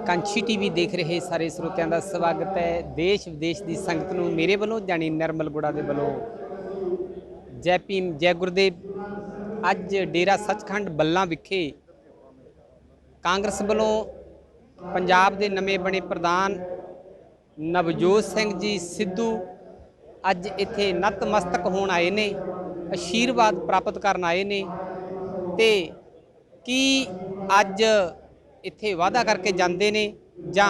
ਕਾਂਛੀ TV ਦੇਖ ਰਹੇ ਸਾਰੇ ਸਰੋਤਿਆਂ ਦਾ ਸਵਾਗਤ ਹੈ। ਦੇਸ਼ ਵਿਦੇਸ਼ ਦੀ ਸੰਗਤ ਨੂੰ ਮੇਰੇ ਵੱਲੋਂ ਜਾਣੀ ਨਿਰਮਲ ਗੁੜਾ ਦੇ ਵੱਲੋਂ ਜੈ ਭੀਮ ਜੈ ਗੁਰਦੇਵ। ਅੱਜ ਡੇਰਾ ਸੱਚਖੰਡ ਬੱਲਾ ਵਿਖੇ ਕਾਂਗਰਸ ਵੱਲੋਂ ਪੰਜਾਬ ਦੇ ਨਵੇਂ ਬਣੇ ਪ੍ਰਧਾਨ ਨਵਜੋਤ ਸਿੰਘ ਜੀ ਸਿੱਧੂ ਅੱਜ ਇੱਥੇ ਨਤਮਸਤਕ ਹੋਣ ਆਏ ਨੇ, ਆਸ਼ੀਰਵਾਦ ਪ੍ਰਾਪਤ ਕਰਨ ਆਏ ਨੇ। ਤੇ ਕੀ ਅੱਜ ਇੱਥੇ ਵਾਅਦਾ ਕਰਕੇ ਜਾਂਦੇ ਨੇ ਜਾਂ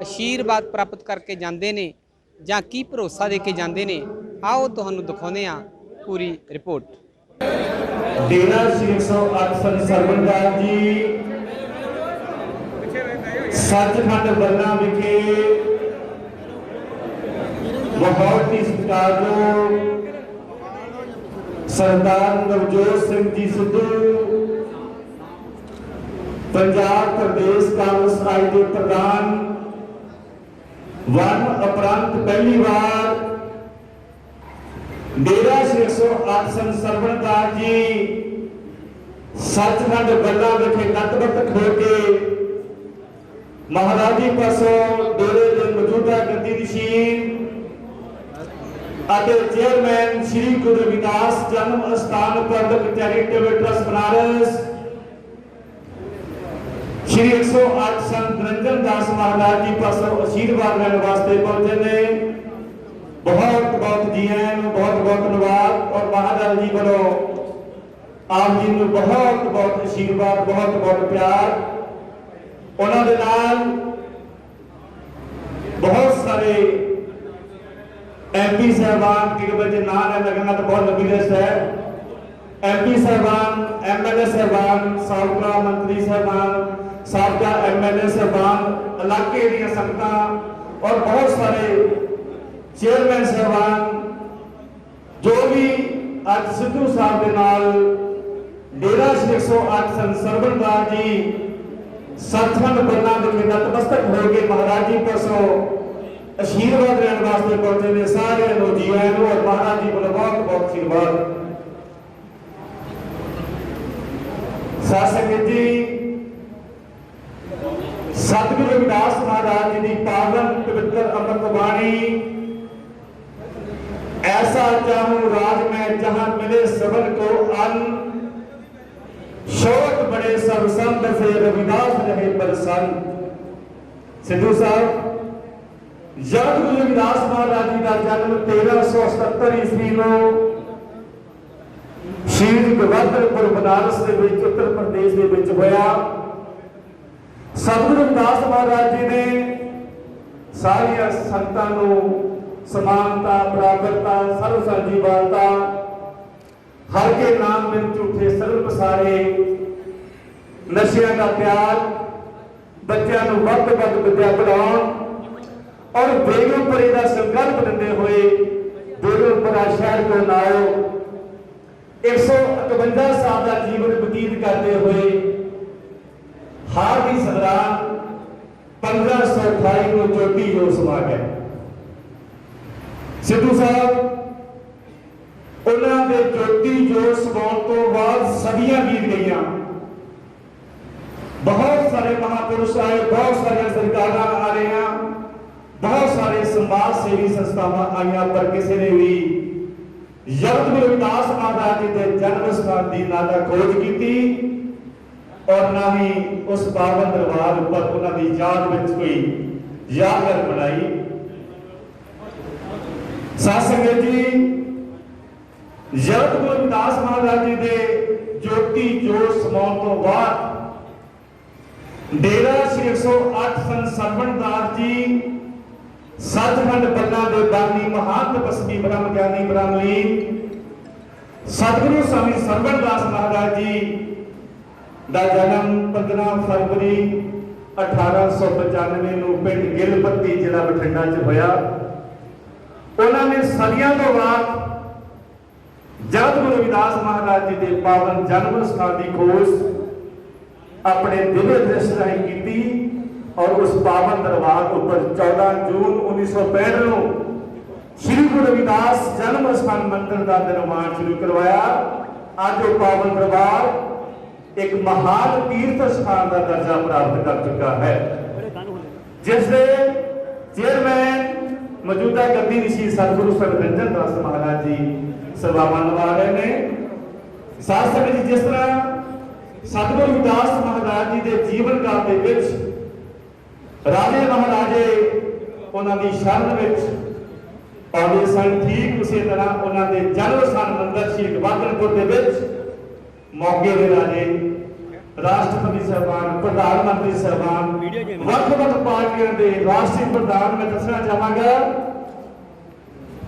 ਆਸ਼ੀਰਵਾਦ ਪ੍ਰਾਪਤ ਕਰਕੇ ਜਾਂਦੇ ਨੇ ਜਾਂ ਕੀ ਭਰੋਸਾ ਦੇ ਕੇ ਜਾਂਦੇ ਨੇ, ਆਓ ਤੁਹਾਨੂੰ ਦਿਖਾਉਂਦੇ ਹਾਂ ਪੂਰੀ ਰਿਪੋਰਟ। डेरा 108 सरवणदास जी सचखंड बल्ला विखे बहुत ही सत्कारयोग सरदार नवजोत सिंह जी सिद्धू पंजाब प्रदेश कांग्रेस आई के प्रधान वन उपरंत पहली बार डेरा 108 सरवणदास जी सचखंड बल्ला विखे नतमस्तक होकर महाराजी पासों डेरे के मौजूदा गद्दी नशीन चेयरमैन श्री गुरु रविदास जन्म स्थान प्रबंधक चैरिटेबल ट्रस्ट बनारस श्री 108 संत निरंजन दास महाराज जी पासों आशीर्वाद लेने वास्ते पहुंचे ने। बहुत बहुत जी आयन, बहुत बहुत धन्यवाद। और महाराज जी वालों आप जी को बहुत बहुत आशीर्वाद, बहुत बहुत प्यार। उन्होंने नाल बहुत सारे MP साहबान के बच्चे नाम है लगना तो बहुत लंबी लिस्ट है। MP साहबान, MLA साहबान, साबका मंत्री साहबान, साबका MLA साहबान, इलाके दी संगत और बहुत सारे चेयरमैन साहबान जो भी आज सिद्धू साहब के नाल डेरा 108 संत सरवणदास जी सचखंड बल्ला विखे नतमस्तक होकर महाराज जी पासों आशीर्वाद लेने वास्ते पहुंचे ने। सारे जी आयन और महाराज जी को बहुत बहुत आशीर्वाद। शासक जी सतगुरु रविदास महाराज जी की पावन पवित्र अमृत बाणी ऐसा चाहूं राज में जहां मिले सबन को अन्न शोक बड़े सब संत से रविदास रहे प्रसन्न। सिद्धू साहब जब गुरु रविदास महाराज जी का जन्म 1377 ईस्वी में श्री गवर्धनपुर बनारस के विच उत्तर प्रदेश के विच होया। सतगुरु रविदास महाराज जी ने सारिया संतां नूं समानता, बराबरता, सर्व साझीवालता, हर के नाम में झूठे सर्व पसारे, नशिया का त्याग, बच्चों को वक्त वक्त विद्या पढ़ाउण और बेगमपुरी का संकल्प लेंदे हुए बेगमपुरा शहर को नाओ 151 साल का जीवन व्यतीत करते हुए हाल ही संग्राम 1528 को चोटी जो समा गए। सिद्धू साहब उन्होंने ज्योति जोश समाउण तो बाद सदियां बीत गई। बहुत सारे महापुरुष आए, बहुत सारे सरकार आ रहे हैं, बहुत सारे समाज सेवी संस्थावां आईयां, पर किसी ने भी जगत गुरु रविदास महाराज जी के जन्म स्थान की ना तो खोज की और ना ही उस पावन दरबार पर उन्होंने याद में कोई यादगार बनाई। शासक जी जगत गुरु रविदास महाराज जी के ज्योति जोश समाउण तो बाद डेरा 108 संत सरवणदास जी सचखंड बल्ला के बानी महान तपस्वी ब्रह्म ज्ञानी ब्रह्मलीन सतगुरु स्वामी सरवणदास महाराज जी का जन्म 15 फरवरी 1895 ਨੂੰ ਪਿੰਡ ਗਿਲਪੱਤੀ ਜ਼ਿਲ੍ਹਾ ਬਠਿੰਡਾ ਚ ਹੋਇਆ। उन्होंने सदियों तो बाद जगत गुरु रविदास महाराज जी के पावन जन्म स्थान की खोज अपने दिव्य दृष्टि राही की और उस पावन दरबार पर 14 जून 1965 को श्री गुरु रविदास जन्म स्थान मंदिर का निर्माण शुरू करवाया। आज वो पावन दरबार एक महान तीर्थ स्थान का दर्जा प्राप्त कर चुका है। ਜਿਸ ਦੇ ਚੇਅਰਮੈਨ ਮੌਜੂਦਾ ਗੱਦੀ ਰਿਸ਼ੀ ਸਤਿਗੁਰੂ ਸਰਬੰਜਨ ਦਾਸ ਮਹਾਰਾਜ ਜੀ ਸੇਵਾਵਾਂ ਨਿਭਾ ਰਹੇ ਨੇ। ਸਾਧ ਸੰਗਤ ਜੀ, ਜਿਸ ਤਰ੍ਹਾਂ ਸਤਿਗੁਰੂ ਰਵਿਦਾਸ ਮਹਾਰਾਜ ਜੀ ਦੇ ਜੀਵਨ ਕਾਲ ਦੇ ਵਿੱਚ ਰਾਜੇ ਮਹਾਰਾਜੇ ਉਹਨਾਂ ਦੀ ਸ਼ਰਨ ਵਿੱਚ ਆਉਂਦੇ ਸਨ, ਠੀਕ ਉਸੇ ਤਰ੍ਹਾਂ ਉਹਨਾਂ ਦੇ ਜਨਮ ਸਥਾਨ ਮੰਦਰ ਸ਼੍ਰੀ ਗੋਬਿੰਦਪੁਰ ਦੇ ਵਿੱਚ ਮੌਕੇ ਦੇ ਰਾਜੇ, ਰਾਸ਼ਟਰਪਤੀ ਸਾਹਿਬਾਨ, ਪ੍ਰਧਾਨ ਮੰਤਰੀ ਸਾਹਿਬਾਨ, ਵੱਖ-ਵੱਖ ਪਾਰਟੀਆਂ ਦੇ ਰਾਸ਼ਟਰੀ ਪ੍ਰਧਾਨ, ਮੈਂ ਦੱਸਣਾ ਚਾਹਾਂਗਾ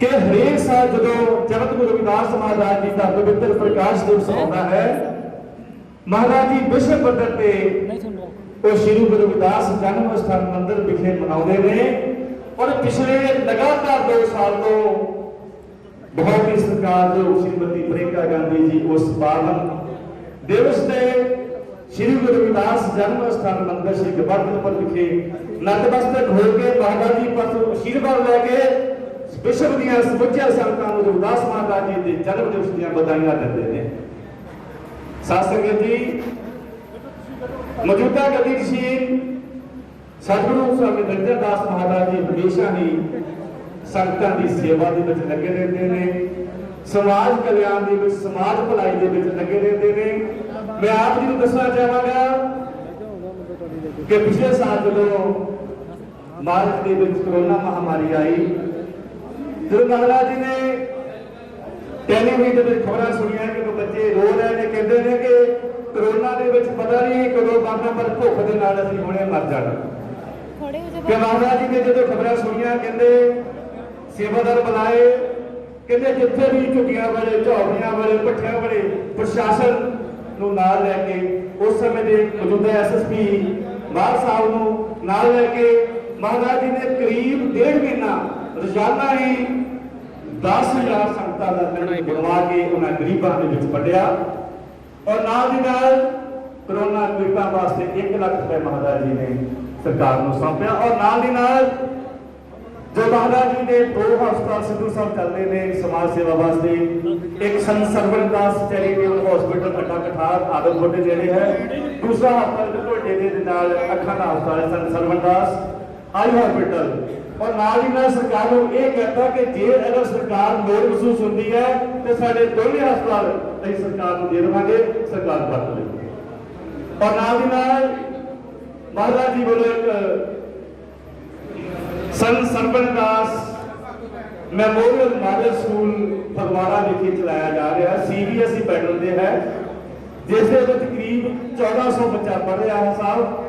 ਕਿ ਹਰੇਕ ਸਾਲ ਜਦੋਂ ਜਗਤ ਗੁਰੂ ਰਵਿਦਾਸ ਮਹਾਰਾਜ ਜੀ ਦਾ ਪਵਿੱਤਰ ਪ੍ਰਕਾਸ਼ ਦਿਵਸ ਆਉਂਦਾ ਹੈ, ਮਹਾਰਾਜ ਜੀ ਵਿਸ਼ਵ ਪੱਧਰ ਤੇ ਉਹ ਸ਼੍ਰੀ ਗੁਰੂ ਰਵਿਦਾਸ ਜਨਮ ਸਥਾਨ ਮੰਦਰ ਵਿਖੇ ਮਨਾਉਂਦੇ ਨੇ। ਔਰ ਪਿਛਲੇ ਲਗਾਤਾਰ 2 ਸਾਲ ਤੋਂ ਬਹੁਤ ਹੀ ਸਤਿਕਾਰਯੋਗ ਸ਼੍ਰੀਮਤੀ ਪ੍ਰਿਯੰਕਾ ਗਾਂਧੀ ਜੀ ਉਸ ਪਾਵਨ ਦਿਵਸ ਤੇ ਸ਼੍ਰੀ ਗੁਰੂ ਰਵਿਦਾਸ ਜਨਮ ਸਥਾਨ ਮੰਦਰ ਸ਼੍ਰੀ ਗੋਬਿੰਦਪੁਰ ਵਿਖੇ ਨਤਮਸਤਕ ਹੋ ਕੇ ਮਹਾਰਾਜ ਜੀ ਪਾਸੋਂ ਆਸ਼ੀਰਵਾਦ ਲੈ ਕੇ ਵਿਸ਼ਵ ਦੀਆਂ ਸਮੁੱਚੀਆਂ ਸੰਗਤਾਂ ਨੂੰ ਰਵਿਦਾਸ ਮਹਾਰਾਜ ਜੀ ਦੇ ਜਨਮ ਦਿਵਸ ਦੀਆਂ ਵਧਾਈਆਂ ਦਿੰਦੇ ਨੇ। ਸਾਧ ਸੰਗਤ ਜੀ, ਮੌਜੂਦਾ ਗੱਦੀ ਰਿਸ਼ੀ ਸਤਿਗੁਰੂ ਸਵਾਮੀ ਨਿਰੰਜਨ ਦਾਸ ਮਹਾਰਾਜ ਜੀ ਹਮੇਸ਼ਾ ਹੀ ਸੰਗਤਾਂ ਦੀ ਸੇਵਾ ਦੇ ਵਿੱਚ ਲੱਗੇ ਰਹਿੰਦੇ ਨੇ, ਸਮਾਜ ਕਲਿਆਣ ਦੇ ਵਿੱਚ, ਸਮਾਜ ਭਲਾਈ ਦੇ ਵਿੱਚ ਲੱਗੇ ਰਹਿੰਦੇ ਨੇ। ਮੈਂ ਆਪ ਜੀ ਨੂੰ ਦੱਸਣਾ ਚਾਹਾਂਗਾ ਕਿ ਪਿਛਲੇ ਸਾਲ ਜਦੋਂ ਮਾਰਚ ਦੇ ਵਿੱਚ ਕਰੋਨਾ ਮਹਾਮਾਰੀ ਆਈ, ਜਦੋਂ ਮਹਾਰਾਜ ਜੀ ਨੇ ਟੈਲੀਵਿਜ਼ਨ ਦੇ ਵਿੱਚ ਖਬਰਾਂ ਸੁਣੀਆਂ ਕਿ ਬੱਚੇ ਰੋ ਰਹੇ ਨੇ, ਕਹਿੰਦੇ ਨੇ ਕਿ ਕਰੋਨਾ ਦੇ ਵਿੱਚ ਪਤਾ ਨਹੀਂ ਕਦੋਂ ਮਰਨਾ, ਪਰ ਭੁੱਖ ਦੇ ਨਾਲ ਅਸੀਂ ਹੁਣੇ ਮਰ ਜਾਣਾ। ਕਿ ਮਹਾਰਾਜ ਜੀ ਨੇ ਜਦੋਂ ਖਬਰਾਂ ਸੁਣੀਆਂ, ਕਹਿੰਦੇ ਸੇਵਾਦਾਰ ਬੁਲਾਏ, ਕਹਿੰਦੇ ਜਿੱਥੇ ਵੀ ਝੁੱਗੀਆਂ ਵਾਲੇ, ਝੌਂਪੜੀਆਂ ਵਾਲੇ, ਭੱਠਿਆਂ ਵਾਲੇ ਪ੍ਰਸ਼ਾਸਨ ਨੂੰ ਨਾਲ ਲੈ ਕੇ, ਉਸ ਸਮੇਂ ਦੇ ਮੌਜੂਦਾ ਐਸਐਸਪੀ ਬਾਲ ਸਾਹਿਬ ਨੂੰ ਨਾਲ ਲੈ ਕੇ ਮਹਾਰਾਜ ਜੀ ਨੇ ਕਰੀਬ 1.5 ਮਹੀਨਾ ਰੋਜ਼ਾਨਾ ਹੀ 10,000 ਸੰਗਤਾਂ ਦਾ ਲੰਗਰ ਬਣਵਾ ਕੇ ਉਹਨਾਂ ਗਰੀਬਾਂ ਦੇ ਵਿੱਚ ਵੰਡਿਆ। ਔਰ ਨਾਲ ਦੀ ਨਾਲ ਕਰੋਨਾ ਪੀੜਤਾਂ ਵਾਸਤੇ 1 ਲੱਖ ਰੁਪਏ ਮਹਾਰਾਜ ਜੀ ਨੇ ਸਰਕਾਰ ਨੂੰ ਸੌਂਪਿਆ। ਔਰ ਨਾਲ ਦੀ ਨਾਲ ਜੋ ਮਹਾਰਾਜ ਜੀ ਦੇ 2 ਹਸਪਤਾਲ ਸਿੱਧੂ ਸਾਹਿਬ ਚੱਲਦੇ ਨੇ ਸਮਾਜ ਸੇਵਾ ਵਾਸਤੇ, ਇੱਕ ਸੰਤ ਸਰਵਣ ਦਾਸ ਚੈਰੀਟੇਬਲ ਹਸਪੀਟਲ ਅੱਡਾ ਕਠਾਰ ਆਦਮਪੁਰ ਦੇ ਨੇੜੇ ਹੈ, ਦੂਸਰਾ ਹਸਪਤਾਲ ਢੋਡੇ ਦੇ ਨਾਲ ਅੱਖਾਂ ਦਾ ਹਸਪਤਾਲ ਸੰਤ ਸਰਵਣ ਦਾਸ ਆਈ ਹਸਪੀਟਲ। ਔਰ ਨਾਲ ਹੀ ਨਾਲ ਸਰਕਾਰ ਨੂੰ ਇਹ ਕਹਿੰਦਾ ਕਿ ਜੇ ਅਗਰ ਸਰਕਾਰ ਲੋੜ ਮਹਿਸੂਸ ਹੁੰਦੀ ਹੈ ਤੇ ਸਾਡੇ ਦੋਵੇਂ ਹਸਪਤਾਲ ਅਸੀਂ ਸਰਕਾਰ ਨੂੰ ਦੇ ਦੇਵਾਂਗੇ, ਸਰਕਾਰ ਵਰਤ ਲਏ। ਔਰ ਨਾਲ ਦੀ ਨਾਲ ਮਹਾਰਾਜ ਜੀ ਵੱਲੋਂ ਇੱਕ ਸੰਤ ਸਰਵਣ ਦਾਸ ਮੈਮੋਰੀਅਲ ਮਾਡਲ ਸਕੂਲ ਫਗਵਾੜਾ ਵਿਖੇ ਚਲਾਇਆ ਜਾ ਰਿਹਾ, CBSE ਪੈਟਰਨ ਤੇ ਹੈ, ਜਿਸ ਦੇ ਵਿੱਚ ਕਰੀਬ 1400 ਬੱਚਾ ਪੜ੍ਹ ਰਿਹਾ ਹੈ ਸਾਹਿਬ।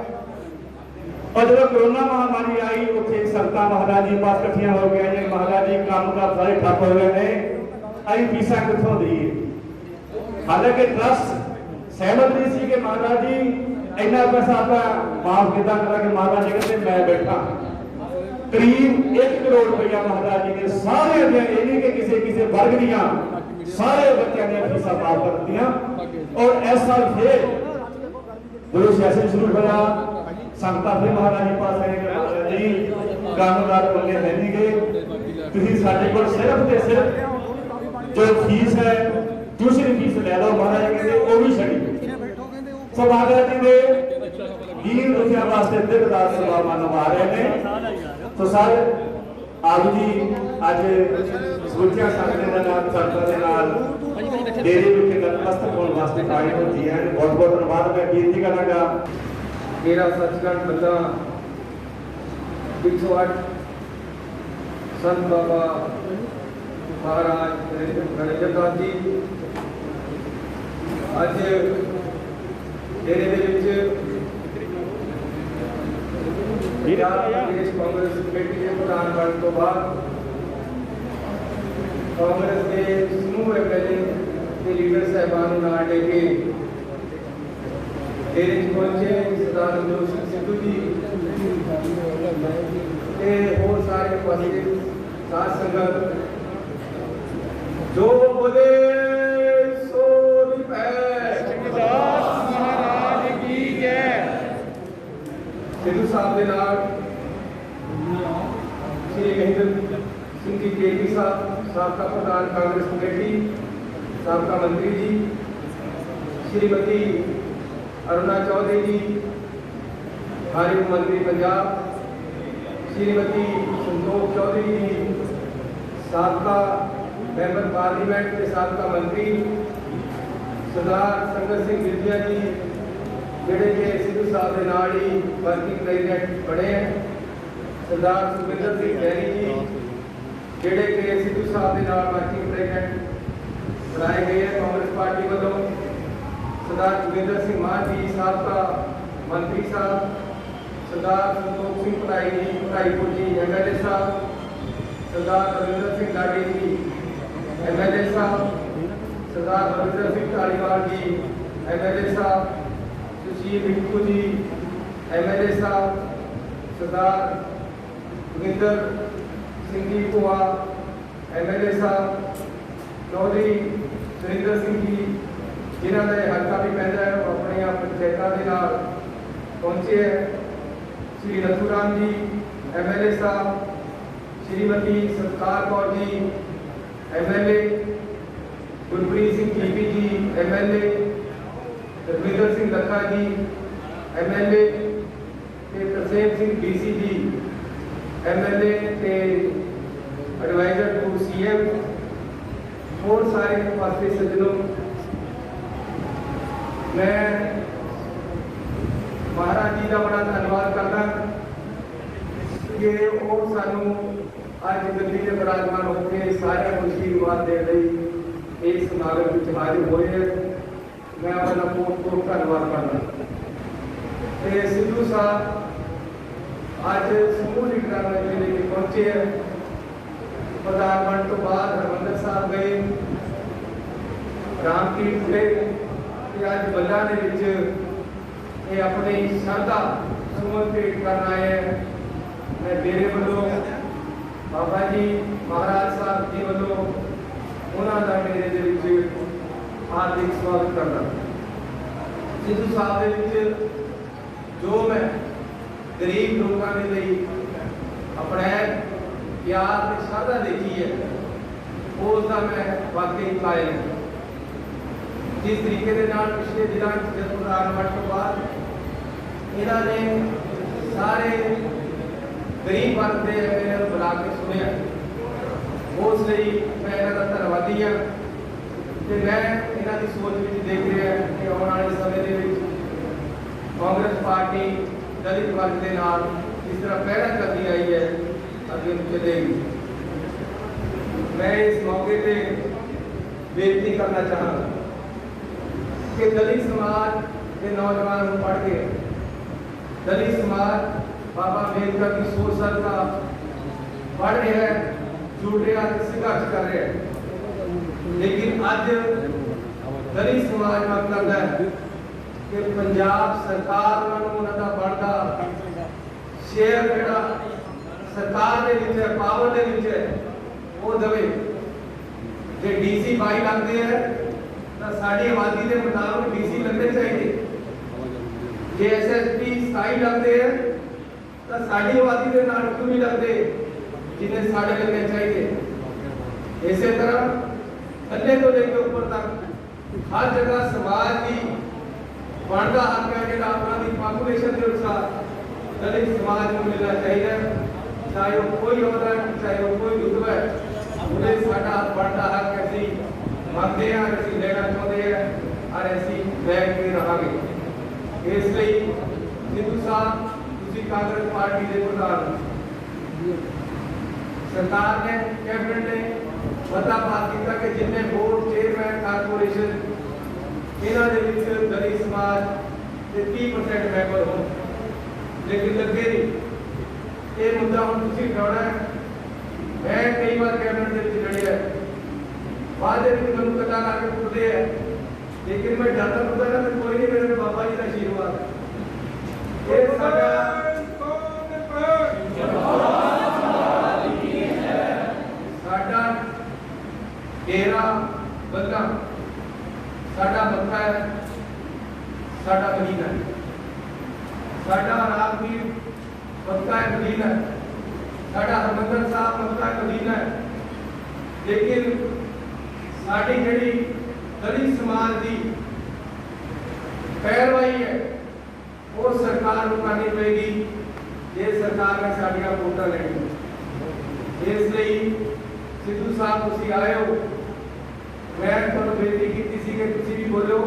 और जब कोरोना महामारी आई, उत्थे संगतां महाराज जी पास इकट्ठियां हो गई ने, महाराज जी काम का सारे ठप हो गए ने, अभी फीसा कितों दईए। हालांकि ट्रस्ट सहमत नहीं सी कि महाराज जी इन्ना पैसा आप माफ कितना करा कि महाराज जी कहते मैं बैठा करीब 1 करोड़ रुपया महाराज जी ने सारे ये नहीं कि किसी वर्ग दियां सारे बच्चों ने फीसा माफ कर दियां। और ऐसा फिर जो सैशन शुरू होया, संगतां फिर महाराज जी पास आए कि महाराज जी कामगार बंदे है नहीं गए, तुसीं साडे कोल सिर्फ ते सिर्फ जो फीस है ट्यूशन फीस ले लो। महाराज जी कहते वो भी छड़ी। सो महाराज जी ने दीन दुनिया वास्ते दिलदार सेवावां निभा रहे ने। तो सर आप जी अज समੁੱਚੀਆਂ संगतां दे नाल संगतां दे नाल डेरे विखे नतमस्तक होण वास्ते आए हो जी हैं, बहुत बहुत धन्यवाद। मैं बेनती करांगा मेरा सचखंड बंदा 108 संत बाबा महाराज निरंजन दास जी अज डेरे दे विच प्रदेश कांग्रेस कमेटी के प्रधान बनने तो बाद कांग्रेस के समूह एमएलए के लीडर साहबान नाल लेके डेरे पहुंचे सरदार जोशी सिद्धू जी ते और सारे पासे साथ संगत जो बोले सो दास महाराज की जय। सिद्धू साहब के नाल श्री महेंद्र सिंह जी केटी साहब साबका प्रधान कांग्रेस कमेटी, साबका मंत्री जी श्रीमती अरुणा चौधरी जी, हारिम मंत्री पंजाब श्रीमती संतोष चौधरी जी साबका मैंबर पार्लीमेंट के साबका मंत्री सरदार संगत सिंह विद्या जी ਜਿਹੜੇ ਕਿ ਸਿੱਧੂ ਸਾਹਿਬ ਦੇ ਨਾਲ ਹੀ ਵਰਕਿੰਗ ਪ੍ਰੈਜ਼ੀਡੈਂਟ ਬਣੇ ਹੈ ਸਰਦਾਰ ਸੁਖਵਿੰਦਰ ਸਿੰਘ ਬੈਰੀ ਜੀ ਜਿਹੜੇ ਕਿ ਸਿੱਧੂ ਸਾਹਿਬ ਦੇ ਨਾਲ ਵਰਕਿੰਗ ਪ੍ਰੈਜ਼ੀਡੈਂਟ ਬਣਾਏ ਗਏ ਹੈ ਕਾਂਗਰਸ ਪਾਰਟੀ ਵੱਲੋਂ ਸਰਦਾਰ ਜੋਗਿੰਦਰ ਸਿੰਘ ਮਾਨ ਜੀ ਸਾਬਕਾ ਮੰਤਰੀ ਸਾਹਿਬ ਸਰਦਾਰ ਸੰਤੋਖ ਸਿੰਘ ਭਲਾਈ ਜੀ ਭਲਾਈਪੁਰ ਜੀ ਐਮਐਲਏ ਸਾਹਿਬ ਸਰਦਾਰ ਰਵਿੰਦਰ ਸਿੰਘ ਲਾਡੀ ਜੀ ਐਮਐਲਏ ਸਾਹਿਬ ਸਰਦਾਰ ਰਵਿੰਦਰ ਸਿੰਘ ਧਾਲੀਵਾਲ ਜੀ ਐਮਐਲਏ ਸਾਹਿਬ सुशील रिंकू जी एमएलए साहब सरदार जोगिंदर सिंह जी कुआ एमएलए साहब चौधरी सुरिंदर सिंह जी जिन्हों का हल्का भी पैदा है अपनी पंचायतों के नाल पहुंचे है श्री नथूराम जी एमएलए साहब Shrimati Satkar Kaur ji MLA Gurpreet Singh GP ji MLA Raghuvinder Singh Lakha ji MLA Tarsem Singh DC ji MLA adviser to CM और सारे पासे सज्जनों मैं महाराज जी का बड़ा धन्यवाद करना कि वो सानू अज गद्दी के विराजमान होकर सारे आशीर्वाद देने इस समागम में हाजिर हुए हैं मैं अपना बहुत धन्यवाद करना सिद्धू साहब अज समूह लीडर जिले में पहुंचे हैं प्रधान बन तो बाद हरमंदर साहब गए रामकीर्त गए अज बल्ला के अपनी श्रद्धा सुमन भेंट करना है मैं मेरे वालों बाबा जी महाराज साहब जी वालों उन्होंने मेरे हार्दिक स्वागत करना सिद्धू साहब जो मैं गरीब लोगों के लिए अप्रैल प्यार की श्रद्धा देखी है उसका मैं वाकई कायल हूँ जिस तरीके के नाल पिछले दिनों जब प्रधान बन तो बाद इन्होंने सारे गरीब वर्ग के एमएलए बुला के सुनिया उसलिए मैं इन्हों का धन्यवादी हाँ कि मैं इन्हों की सोच में देख रहा कि आने वाले समय कांग्रेस पार्टी दलित वर्ग के नाल जिस तरह पहला करती आई है अगे चलेगी मैं इस मौके पर बेनती करना चाहूँगा कि दलित समाज के नौजवान पढ़ के दलित समाज बाबा अम्बेडकर की सोच का पढ़ रहा है जुड़ रहा है संघर्ष कर रहा है लेकिन अज दलित समाज मंग करता है कि पंजाब सरकार उन्होंने बढ़ता शेयर जोड़ा सरकार के पावर के वो दे जो डीसी 22 लगते हैं तो साड़ी आबादी के मुताबिक डीसी लगने चाहिए जे एसएसपी 27 लगते हैं तो साड़ी आबादी के नाल क्यों नहीं लगते जिन्हें साढ़े लगने चाहिए इसी तरह थले तो लेके ऊपर तक हर जगह समाज की बनता हक है जो अपनी पॉपुलेशन के अनुसार दलित समाज को मिलना चाहिए चाहे वो कोई और है चाहे वो कोई रुतबा है उन्हें साडा बनता हक ऐसी मंगते हैं ऐसी लेना चाहते हैं और ऐसी बैग में रहांगे इसलिए सिद्धू साहब तुसी कांग्रेस पार्टी के प्रधान सरकार ने कैबिनेट ने पता पास किया कि जिन्हें बोर्ड चेयरमैन कारपोरेशन इन्हों के दलित समाज के 30% मैंबर हो लेकिन लगे नहीं ये मुद्दा हम तुसी उठाना है मैं कई बार कैबिनेट के लड़िया बाद मैं पता करके पूछते हैं लेकिन मैं डरता पता ना तो कोई नहीं मेरे बाबा जी का आशीर्वाद ये साडा डेरा बल्ला साडा मक्का है साडा मदीना है साडा राजवीर मक्का है मदीना है साडा हरमंदर साहब मक्का है मदीना है लेकिन साडी जिहड़ी दलित समाज की पैरवाई है वो सरकार को करनी पड़ेगी ਜੇ ਸਰਕਾਰ ਨੇ ਸਾਡੀਆਂ ਵੋਟਾਂ ਲੈਣੀਆਂ। ਇਸ ਲਈ ਸਿੱਧੂ ਸਾਹਿਬ ਤੁਸੀਂ ਆਏ ਹੋ, ਮੈਂ ਤੁਹਾਨੂੰ ਬੇਨਤੀ ਕੀਤੀ ਸੀ ਕਿ ਤੁਸੀਂ ਵੀ ਬੋਲੋ,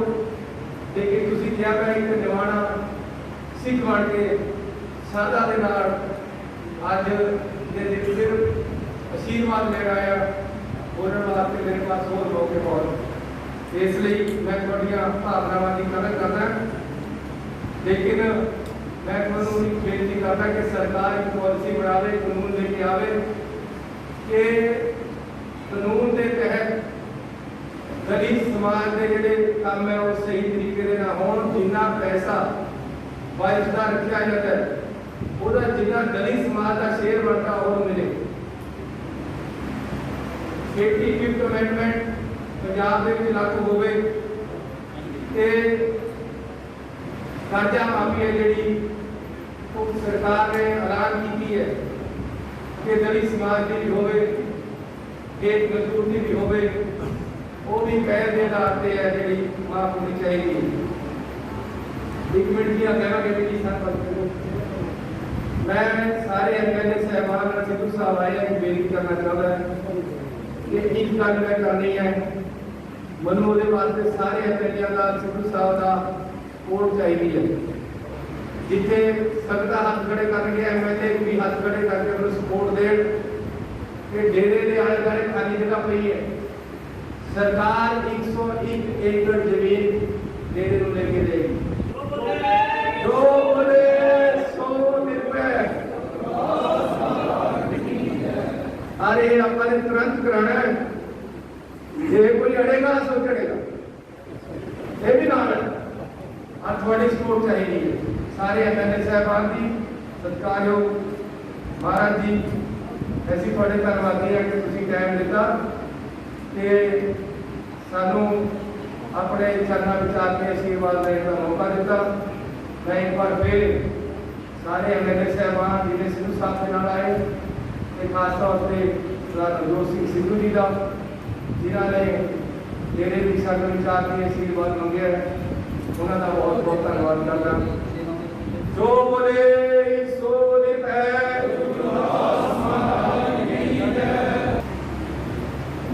ਲੇਕਿਨ ਤੁਸੀਂ ਕਿਹਾ ਮੈਂ ਇੱਕ ਨਿਵਾਣਾ ਸਿੱਖ ਬਣ ਕੇ ਸ਼ਰਧਾ ਦੇ ਨਾਲ ਅੱਜ ਦੇ ਦਿਨ ਸਿਰਫ ਆਸ਼ੀਰਵਾਦ ਲੈਣ ਆਇਆ, ਬੋਲਣ ਵਾਸਤੇ ਮੇਰੇ ਪਾਸ ਹੋਰ ਮੌਕੇ ਬਹੁਤ। ਇਸ ਲਈ ਮੈਂ ਤੁਹਾਡੀਆਂ ਭਾਵਨਾਵਾਂ ਦੀ ਕਦਰ ਕਰਦਾ, ਲੇਕਿਨ मैं ਤੁਹਾਨੂੰ ਇੱਕ ਬੇਨਤੀ ਕਰਦਾ ਕਿ ਸਰਕਾਰ ਇੱਕ ਪਾਲਿਸੀ ਬਣਾਵੇ, ਕਾਨੂੰਨ ਲੈ ਕੇ ਆਵੇ ਕਿ ਕਾਨੂੰਨ ਦੇ ਤਹਿਤ ਦਲਿਤ ਸਮਾਜ ਦੇ ਜਿਹੜੇ ਕੰਮ ਹੈ ਉਹ ਸਹੀ ਤਰੀਕੇ ਦੇ ਨਾਲ ਹੋਣ। ਜਿੰਨਾ ਪੈਸਾ ਵਾਇਸ ਦਾ ਰੱਖਿਆ ਜਾਂਦਾ ਹੈ ਉਹਦਾ ਜਿੰਨਾ ਦਲਿਤ ਸਮਾਜ ਦਾ ਸ਼ੇਅਰ ਬਣਦਾ ਉਹ ਮਿਲੇ। 85th ਅਮੈਂਡਮੈਂਟ ਪੰਜਾਬ ਦੇ ਵਿੱਚ ਲਾਗੂ ਹੋਵੇ ਤੇ ਕਰਜ਼ਾ ਮਾਫੀ ਹੈ ਜਿਹੜੀ ਉਹ ਸਰਕਾਰ ਨੇ ਐਲਾਨ ਕੀਤੀ ਹੈ ਕਿ ਦਲਿਤ ਸਮਾਜ ਦੀ ਵੀ ਹੋਵੇ, ਖੇਤ ਮਜ਼ਦੂਰ ਦੀ ਵੀ ਹੋਵੇ, ਉਹ ਵੀ ਕਹਿ ਦੇ ਆਧਾਰ ਤੇ ਹੈ ਜਿਹੜੀ ਮਾਫ ਹੋਣੀ ਚਾਹੀਦੀ ਹੈ। ਇੱਕ ਮਿੰਟ ਦੀਆਂ ਕਹਾਂਗੇ ਕਿ ਸਾਨੂੰ ਮੈਂ ਸਾਰੇ ਐਮਐਲਏ ਸਾਹਿਬਾਨ ਨਾਲ ਸਿੱਧੂ ਸਾਹਿਬ ਆਏ ਇੱਕ ਬੇਨਤੀ ਕਰਨਾ ਚਾਹੁੰਦਾ ਕਿ ਇੱਕ ਗੱਲ ਮੈਂ ਕਰਨੀ ਹੈ, ਮੈਨੂੰ ਉਹਦੇ ਵਾਸਤੇ ਸਾਰੇ ਐਮਐਲਏਆਂ ਦਾ ਸਿੱਧੂ ਸਾਹਿਬ ਦਾ ਵੋਟ ਚਾਹੀਦੀ ਹੈ। ਜਿੱਥੇ ਸੰਗਤਾਂ ਹੱਥ ਖੜੇ ਕਰਨਗੇ ਐਮਐਲਏ ਵੀ ਹੱਥ ਖੜੇ ਕਰਕੇ ਉਹਨੂੰ ਸਪੋਰਟ ਦੇਣ ਕਿ ਡੇਰੇ ਦੇ ਆਲੇ ਦੁਆਲੇ ਖਾਲੀ ਜਗ੍ਹਾ ਪਈ ਹੈ। ਸਰਕਾਰ 101 ਏਕੜ ਜ਼ਮੀਨ ਡੇਰੇ ਨੂੰ ਲੈ ਕੇ ਦੇਗੀ। ਜੋ ਬੋਲੇ ਸੋ ਨਿਰਭੈ। ਅਰੇ ਆਪਾਂ ਨੇ ਤੁਰੰਤ ਕਰਾਣਾ ਹੈ, ਜੇ ਕੋਈ ਅੜੇਗਾ ਸੋ ਚੜੇਗਾ, ਇਹ ਵੀ ਨਾਲ ਹੈ। ਅੱਜ ਤੁਹਾਡੀ ਸਪੋਰਟ ਚਾਹੀਦੀ ਹੈ ਸਾਰੇ ਐਮਐਲਏ ਸਾਹਿਬਾਨ ਦੀ। ਸਤਿਕਾਰਯੋਗ ਮਹਾਰਾਜ ਜੀ, ਅਸੀਂ ਤੁਹਾਡੇ ਧੰਨਵਾਦੀ ਹਾਂ ਕਿ ਤੁਸੀਂ ਟਾਈਮ ਦਿੱਤਾ ਤੇ ਸਾਨੂੰ ਆਪਣੇ ਚਰਨਾਂ ਵਿੱਚ ਆ ਕੇ ਆਸ਼ੀਰਵਾਦ ਦੇਣ ਦਾ ਮੌਕਾ ਦਿੱਤਾ। ਮੈਂ ਇੱਕ ਵਾਰ ਫਿਰ ਸਾਰੇ ਐਮਐਲਏ ਸਾਹਿਬਾਨ ਜਿਹੜੇ ਸਿੱਧੂ ਸਾਹਿਬ ਦੇ ਨਾਲ ਆਏ ਤੇ ਖਾਸ ਤੌਰ ਤੇ ਸਰਦਾਰ ਨਵਜੋਤ ਸਿੰਘ ਸਿੱਧੂ ਜੀ ਦਾ, ਜਿਨ੍ਹਾਂ ਨੇ ਜਿਹੜੇ ਵੀ ਸਾਡੇ ਵਿੱਚ ਆ ਕੇ ਆਸ਼ੀਰਵਾਦ ਮੰਗਿਆ, ਉਹਨਾਂ ਦਾ ਬਹੁਤ ਬਹੁਤ ਧੰਨਵਾਦ ਕਰਦਾ। ਜੋ ਬੋਲੇ ਸੋ ਨਿਰਭੈ।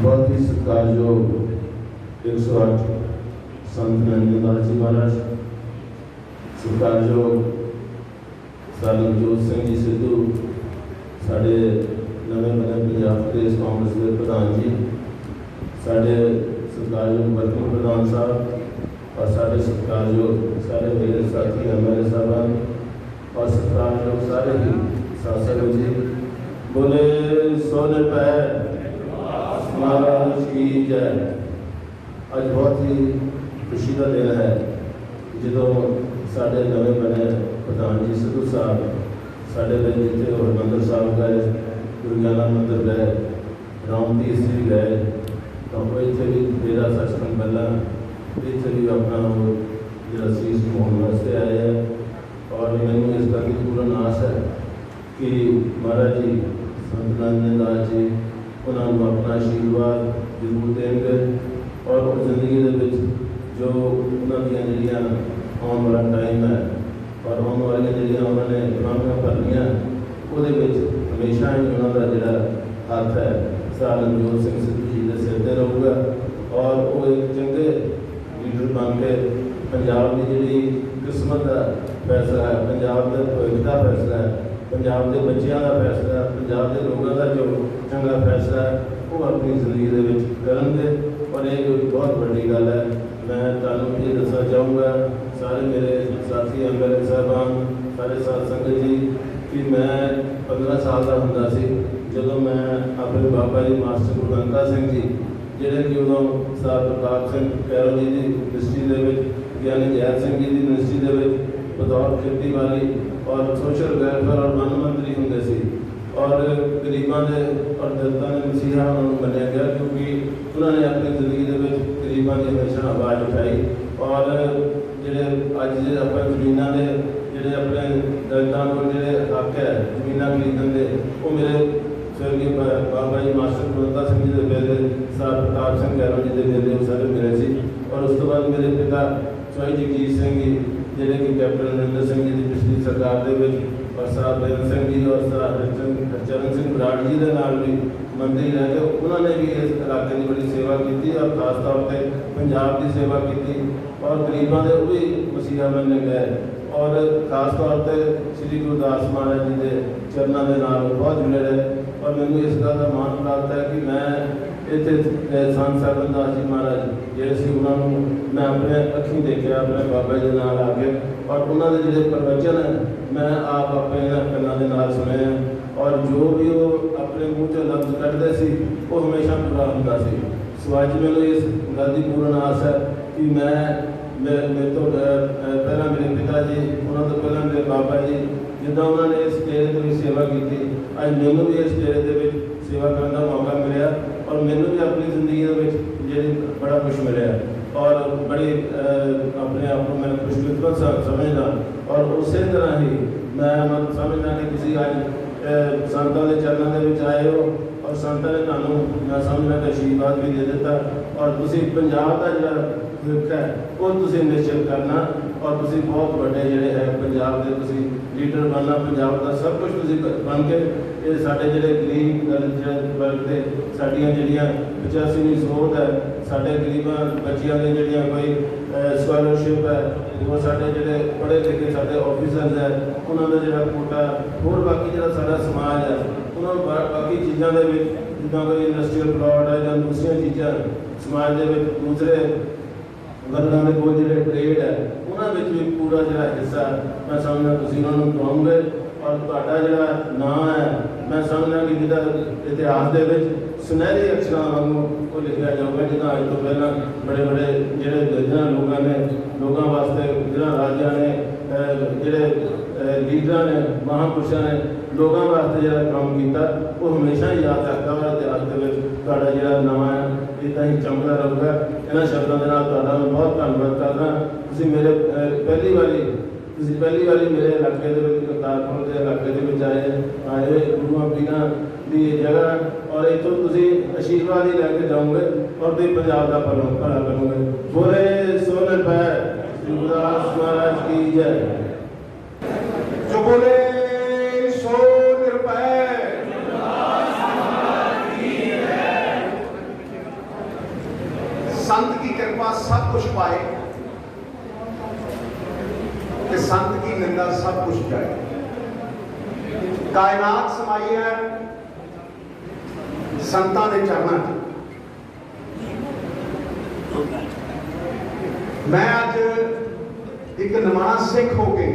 बहुत ही सत्कारयोग 108 संत नंदलाल जी महाराज, सत्कारयोग सरदार नवजोत सिंह जी सिद्धू, साढ़े नवे बने पंजाब प्रदेश कांग्रेस के प्रधान जी, साढ़े सत्कारयोग वर्किंग प्रधान साहब और साढ़े सत्कारयोग सारे मेरे साथी एमएलए साहबान और सत्कारयोग सारे ही शासक जी। बोले सो निरभै महाराज की जय। अज बहुत ही खुशी का दिन है जो साढ़े नवे बने प्रधान जी सिद्धू साहब साढ़े जिते हरमंदिर साहब गए, गुरु ज्ञान मंदिर गए, रामतीर्थ जी गए, तो इतने भी डेरा सचखंड पहला इतने भी अपना जो शीश मोहन वास्ते आए हैं। और मैंने इस बात की पूर्ण आस है कि महाराज जी संत नंदलाल दास जी उन्होंने अपना आशीर्वाद जरूर देंगे और जिंदगी के जो उन्होंने जड़ियाँ आने वाला टाइम है और आने वाली जड़ियाँ उन्होंने खामियां भरनियाँ वो हमेशा ही उन्होंने जोड़ा हाथ है सरदार नवजोत सिंह सिद्धू जी के सिर पर रहूगा और वो एक चंगे लीडर बन के पंजाब की जी किस्मत का फैसला है, पंजाब के भविष्य का फैसला है, पंजाब के बच्चों का फैसला है, पंजाब के लोगों का जो चंगा फैसला है वो अपनी जिंदगी करेंगे। और एक बहुत बड़ी गल है, मैं तुहानूं ये दसना चाहूँगा सारे मेरे साथी एमएलए साहबान सारे साथ संगत जी कि मैं 15 साल का हुंदा सी जदों मैं अपने बाबा जी मास्टर गुरबंता सिंह जी जिहड़े कि उदों सरदार प्रताप सिंह कैरो जी की मिनिस्ट्री के यानी जैल सिंह जी की मिनिस्ट्री के बतौर खेतीबाड़ी और सोशल वेलफेयर और वन मंत्री होंगे सी और गरीबों के और दलितों के मसीहा उन्होंने मनिया गया क्योंकि उन्होंने अपनी जिंदगी के गरीबों की हमेशा आवाज़ उठाई। और जोड़े अज अपने जमीनों के जोड़े अपने दलितों को जोड़े हक है जमीन खरीदने के वो मेरे स्वर्गीय बाबा जी मास्टर गुरबंता सिंह जी के बेले सरदार प्रताप सिंह कैरो जी के बेले वो सारे मिले सी। और उस तो बाद मेरे पिता चौधरी जगजीत सिंह जी जोड़े कि कैप्टन अमरिंदर सिंह जी की पिछली सरकार के और सरदार बेअंत सिंह जी और सरदार हरचरण सिंह बराड़ जी के नाल भी मंत्री रह के उन्होंने भी इस इलाके की बड़ी सेवा की और खास तौर पर पंजाब की सेवा की और गरीबों के वो भी मसीहा बन गए और खास तौर पर श्री गुरुदास महाराज जी के चरणों के नाल बहुत जुड़े रहे और मैंने इस गल का मान प्राप्त है कि मैं इतने संत सरबन दास जी महाराज ਜਿਹੜੇ ਸੀ ਉਹਨਾਂ ਨੂੰ मैं अपने अखी देखा अपने बाबा जी नाल आके और उन्होंने जो प्रवचन मैं आप अपने कन्ना के नाल सुने और जो भी वो अपने मुँह चो लफ्ज कढ़ते सी वो हमेशा पूरा होंदा सी। सो अज मैंने इस गल की पूर्ण आस है कि मैं मेरे तो पहला मेरे पिता जी उन्होंने तो पहला मेरे बाबा जी जिदा उन्होंने इस डेरे की सेवा की अज मैनू भी इस डेरे के सेवा करने का मौका मिला और मैनू भी अपनी जिंदगी जी बड़ा कुछ मिले और बड़ी अपने आप को मैं खुशकिस्मत समझदा और उस तरह ही मैं समझदा कि तुम अज संतां के चरणों के आए हो और संतां ने तुहानू मैं समझदा कि आशीर्वाद भी दे दिता और तुम पंजाब का जो भविष्य है वो तुम निश्चित करना और तुम बहुत बड़े जोड़े है पंजाब के तुम लीडर बनना पंजाब का सब कुछ तुम बन के ये साढ़े जोड़े गरीब दलित वर्ग के साड़ियाँ जड़ियाँ 85ਵੀਂ सोध है साढ़े गरीबों बच्चियों की जड़ियाँ कोई स्कॉलरशिप है वो साढ़े जोड़े पढ़े लिखे साढ़े ऑफिसर्स है उन्होंने जो कोटा होर बाकी जो सारा समाज है उन्होंने बाकी चीज़ों के जिदा कोई इंडस्ट्रीयल प्लॉट है या दूसरी चीज़ा समाज के दूसरे वर्गों के कोल जो ट्रेड है उन्होंने भी पूरा जो हिस्सा मैं समझना तुम उन्होंने पाओगे और तुहाडा जो नाम है मैं समझना कि जिदा इतिहास के सुनहरे अक्षरों वांगू वो लिखा जाऊगा जिदा अज तो पहला बड़े बड़े जोड़े जिन्होंने लोगों ने लोगों वास्ते जिन्होंने राजा ने जोड़े लीडर ने महापुरुषों ने लोगों वास्ते जो काम किया वो हमेशा ही याद रखता है इतिहास के जो नाम है इदा ही चमकता रहूगा। इन्होंने शब्दों के नाल तुहाडा मैं बहुत धन्यवाद करदा तुसीं मेरे पहली बारी मेरे इलाके करतारपुर के इलाके आए गुरुआं पीरां की जगह और इतों तुसीं आशीर्वाद ही लैके जाओगे और तुसीं पंजाब का भला करोगे। बोले सो निरभै गुरुदास महाराज की जय। जो बोले सो निरभै संत की कृपा सब कुछ पाए कि संत की निंदा सब कुछ जाए। कायनात समाई है संतां ने चरणा। मैं अज एक नवां सिख हो के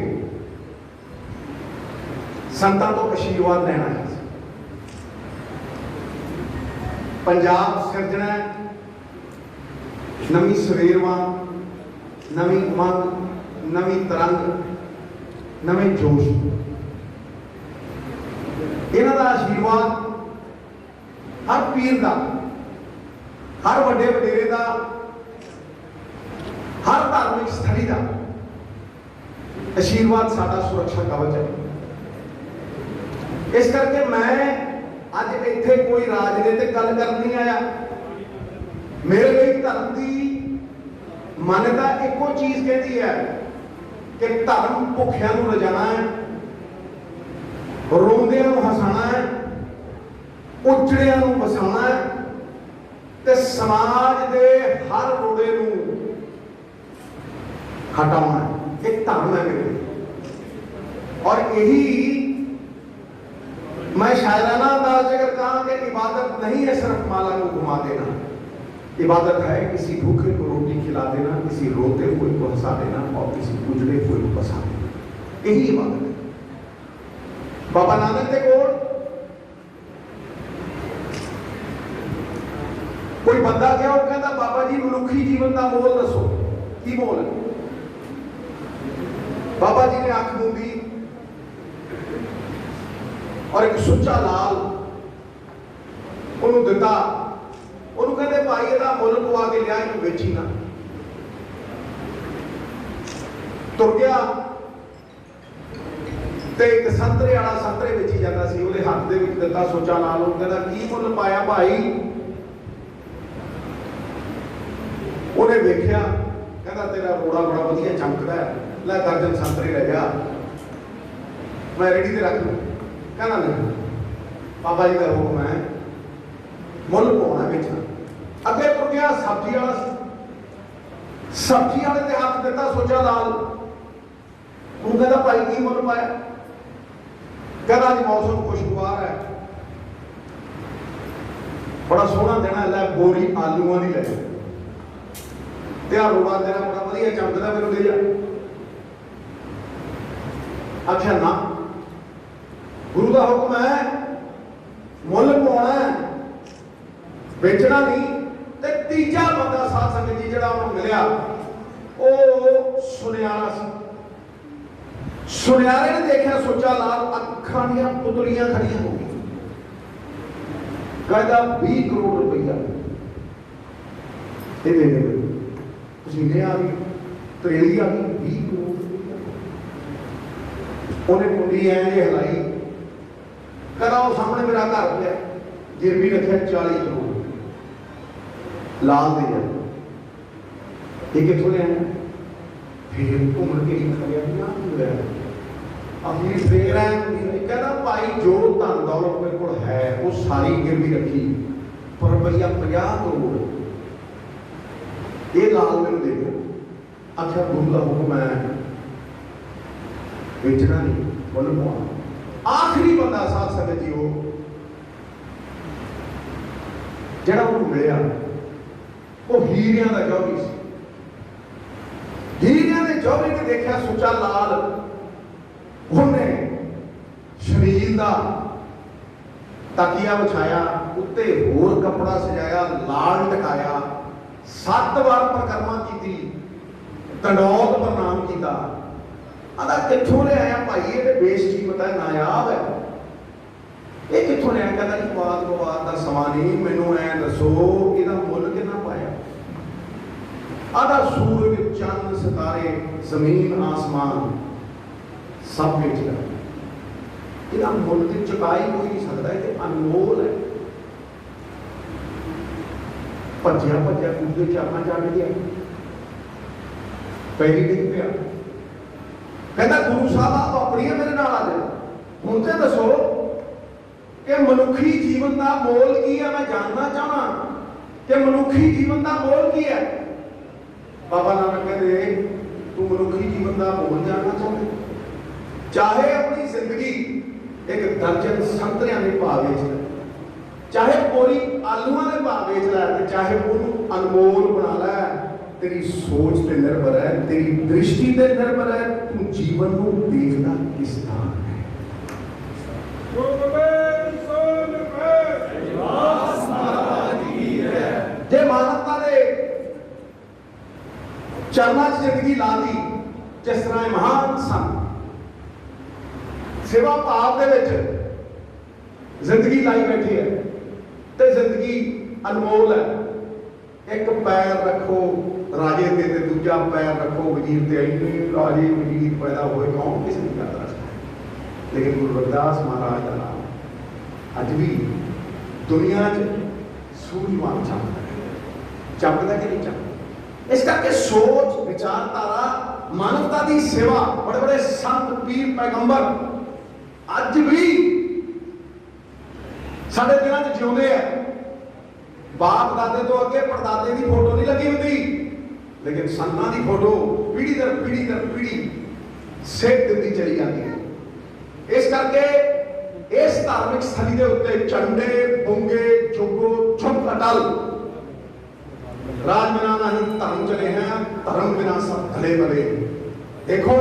संतां तो आशीर्वाद लेना है। पंजाब सिरजना नवी सवेरवा नवी उमंग नवी तरंग नवे जोश इन्हां दा आशीर्वाद हर पीर का हर वड्डे वडेरे का हर धार्मिक स्थली का आशीर्वाद साडा सुरक्षा कवच है। इस करके मैं अज इत्थे कोई राजनीतिक गल कर नहीं आया। मेरे लिए धर्म की मान्यता एको चीज कहती है कि धर्म भुखिया नूं रजाना है रोंदियां नूं हसाना है उजड़ियां नूं वसाना है ते समाज के हर रोड़े नूं हटाना है। एक धर्म है मेरे और यही मैं शायराना अंदाज अगर कहा कि इबादत नहीं है सिर्फ माला को घुमा देना। इबादत है किसी भूखे को रोटी खिला देना किसी रोते हुए को हंसा देना और किसी उजड़े हुए को बसा देना। यही इबादत है। बाबा नानक के कोल कोई बंदा गया वो कहता बाबा जी मनुखी जीवन का मोल दसो की मोल है। बाबा जी ने अख मूंदी और एक सुच्चा लाल उन्होंने दिता। उन्होंने कहते भाई ਇਹਦਾ ਮੁੱਲ ਪਵਾ के लिया ਇਹਨੂੰ ਵੇਚੀ ना। तुर गया ਤੇ ਇੱਕ ਸੰਤਰੇ ਵਾਲਾ ਸੰਤਰੇ ਵੇਚੀ ਜਾਂਦਾ ਸੀ ਉਹਦੇ ਹੱਥ ਦੇ ਵਿੱਚ ਦਿੱਤਾ ਸੁੱਚਾ ਲਾਲ। ਉਹ ਕਹਿੰਦਾ ਕੀ ਮੁੱਲ ਪਾਇਆ ਭਾਈ। ਉਹਨੇ ਵੇਖਿਆ ਕਹਿੰਦਾ ਤੇਰਾ ਰੋੜਾ ਬੜਾ ਵਧੀਆ ਚਮਕਦਾ ਹੈ ਲੈ ਦਰਜਨ ਸੰਤਰੇ ਲੈ ਜਾ। मैं रेडी ते रख लूँ। कहना नहीं, बाबा जी का हुक्म है मुल पाना बेचना। अगे तुर गया सब्जी वाला, सब्जी वाले ने हाथ दिता सोचा लाल, तू कहता भाई की मुल पाया? कहना जी मौसम खुशगवार है, बड़ा सोहना देना है, बोरी आलूआं दी ले त्यार रोड़ा तेरा बड़ा वधिया चमकदा, मैनूं दे जा। आख्या ना, गुरु का हुक्म है मुल पाना है, बेचना नहीं। ते तीजा बंदा साध संगत जी जिहड़ा उन्हें मिलिया वो सुनियारा सी। सुनियारे ने देखा सोचा लाल, अखां दियां पुतलियां खड़ियां हो गई। कहता 20 करोड़ रुपया ये दे दे। ले आ गई त्रेली आ गई 20 करोड़ रुपया। उन्हें कुंडी ऐ हिलाई, कहता वो सामने मेरा घर पिया, गिरवी रखा 40 करोड़ लाल दे जा। ये कितों ले आया? फिर घूम के लिया अपनी फिर कहता भाई जो धन दौलत मेरे को है वो सारी गिरवी रखी, पर रुपया 50 करोड़ ये लाल मैंने दे दो। आखिर गुरु का हुक्म है बेचना नहीं मुल पाना। आखिरी बंदा साध संगत जी वो जिहड़ा उन्होंने मिलिया वो हीरियां का जौहरी सी। हीरियां के जौहरी ने देखा सोचा लाल, उन्हें शरीर का तकिया बिछाया, उत्ते होर कपड़ा सजाया, लाल टकाया, 7 बार परिक्रमा की, तंडौत प्रणाम किया। आदा कितों ले आया भाई? ये बेइज्जती पता है नायाब है, ये कितों ले आया? कहता जी वाद विवाद का समा नहीं, मैनू ऐ दसो इहदा मुल कितना पाया? आदा सूरज चंद सितारे जमीन आसमान सब बेच लिया। इहदा मुल की चुकाई कोई नहीं सकता, ये अनमोल है। भज्या भज्या कूदे चापा चढ़ गया, पैरी डिग पिया। कहता गुरु साहब आप अपनी मेरे नाल आ जाओ, हुण ते दसो कि मनुखी जीवन का मोल की है? मैं जानना चाहना कि मनुखी जीवन का मोल की है। बाबा नानक कहते तू मनुखी जीवन का मोल जानना चाहते? चाहे अपनी जिंदगी एक दर्जन संतरियां के भाव बेच ले, चाहे पूरी आलूआं के भाव बेच लै, चाहे उन्होंने अनमोल बना लै, तेरी सोच पे निर्भर है, तेरी दृष्टि पे निर्भर है, तू जीवन को देखना किस तरह है। जे मानवता ने चरना जिंदगी ला दी, जिस तरह महान संत सेवा भाव दे विच जिंदगी लाई बैठी है, तो जिंदगी अनमोल है। एक पैर रखो राजे ते दूजा पैर रखो वजीर ते, इन्ने राजे वजीर पैदा हुए कौन किसी नहीं करता है। लेकिन गुरु रविदास महाराज का नाम अज भी दुनिया सूझवान चमकदा कि नहीं चमकदा? इस करके सोच विचारधारा मानवता की सेवा, बड़े बड़े संत पीर पैगंबर अज भी साडे दिलों च जिउंदे हैं। बाप दादे तो अगे परदादे की फोटो नहीं लगी होती, लेकिन संतां की फोटो पीढ़ी दर पीढ़ी दर पीढ़ी सेक दी चली जाती है। इस करके इस धार्मिक स्थली के उत्ते चंडे बुंगे चुगो छुप अटल, राज बिना नहीं धर्म चले हैं, धर्म बिना सब भले भले। देखो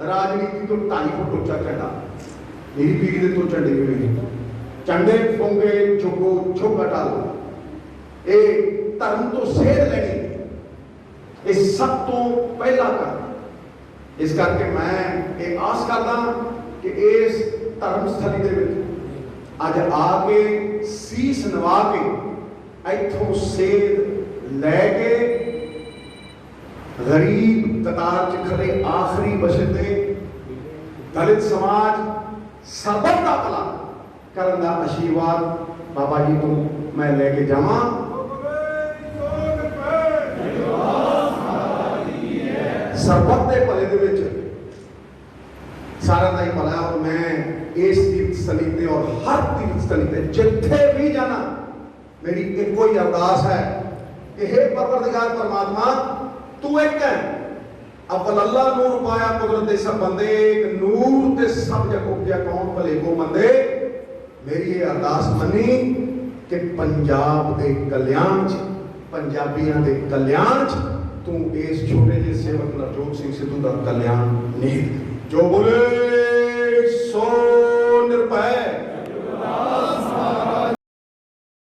राजनीति तो 2.5 फुट ऊंचा झंडा, मेरी पीढ़ी के तो झंडे मिले, चंडे बुंगे चुगो छुप अटल, ये धर्म तो सेध लेनी, ये सब तो पहला कर। इस करके मैं ये आस करदा कि इस धर्म स्थली दे विच अज आके सीस नवा के इथों सेध लैके गरीब कतार च खड़े आखिरी बछड़े दलित समाज सबक का भला करन दा आशीर्वाद बाबा जी को मैं लेके जावां। सरबत के भले दे विच सारा का ही भला है। और मैं इस तीर्थ स्थली ते और हर तीर्थ स्थली ते जिथे भी जाना मेरी एक कोई अरदास है कि हे परवरदिगार परमात्मा तू एक है। अव्वल अल्लाह नूर पाया कुदरत दे सब बंदे, एक नूर ते सब जग उपजा कौन भले को मंदे। मेरी ये अरदास मनी कि पंजाब दे कल्याण च, पंजाबियों दे कल्याण च तू इस छोटे जे सेवक नवजोत सिंह सिद्धू का कल्याण निहित। जो बोले सो